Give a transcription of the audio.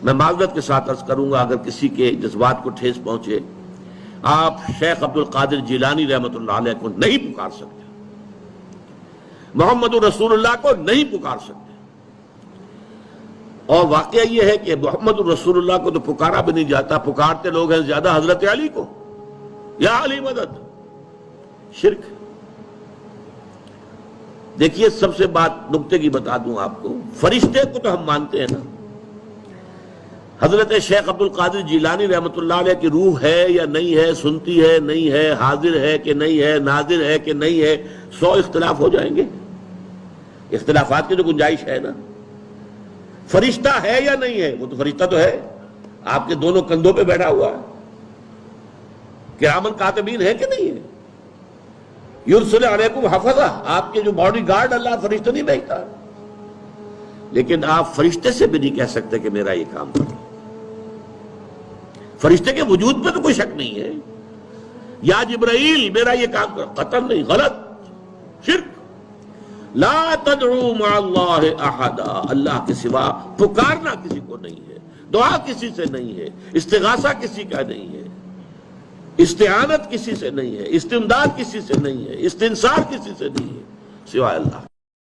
میں معذرت کے ساتھ عرض کروں گا اگر کسی کے جذبات کو ٹھیس پہنچے، آپ شیخ عبد القادر جیلانی رحمۃ اللہ علیہ کو نہیں پکار سکتے، محمد رسول اللہ کو نہیں پکار سکتے، اور واقعہ یہ ہے کہ محمد رسول اللہ کو تو پکارا بھی نہیں جاتا، پکارتے لوگ ہیں زیادہ حضرت علی کو، یا علی مدد، شرک۔ دیکھیے سب سے بات نکتے کی بتا دوں آپ کو، فرشتے کو تو ہم مانتے ہیں نا، حضرت شیخ عبد القادر جیلانی رحمۃ اللہ علیہ کی روح ہے یا نہیں ہے، سنتی ہے نہیں ہے، حاضر ہے کہ نہیں ہے، ناظر ہے کہ نہیں ہے، 100 اختلاف ہو جائیں گے، اختلافات کی تو گنجائش ہے نا۔ فرشتہ ہے یا نہیں ہے، وہ تو فرشتہ تو ہے، آپ کے دونوں کندھوں پہ بیٹھا ہوا ہے، کرامن کاتبین ہے کہ نہیں ہے، یرسل علیکم حفظہ، آپ کے جو باڈی گارڈ اللہ فرشتہ نہیں بھیجتا، لیکن آپ فرشتے سے بھی نہیں کہہ سکتے کہ میرا یہ کام کرو۔ فرشتے کے وجود پہ تو کوئی شک نہیں ہے، یا جبرائیل میرا یہ کام کرو، قطعاً نہیں، غلط، شرک۔ لا تدعو مع اللہ احدا، اللہ کے سوا پکارنا کسی کو نہیں ہے، دعا کسی سے نہیں ہے، استغاثہ کسی کا نہیں ہے، استعانت کسی سے نہیں ہے، استمداد کسی سے نہیں ہے، استنصار کسی سے نہیں ہے سوائے اللہ۔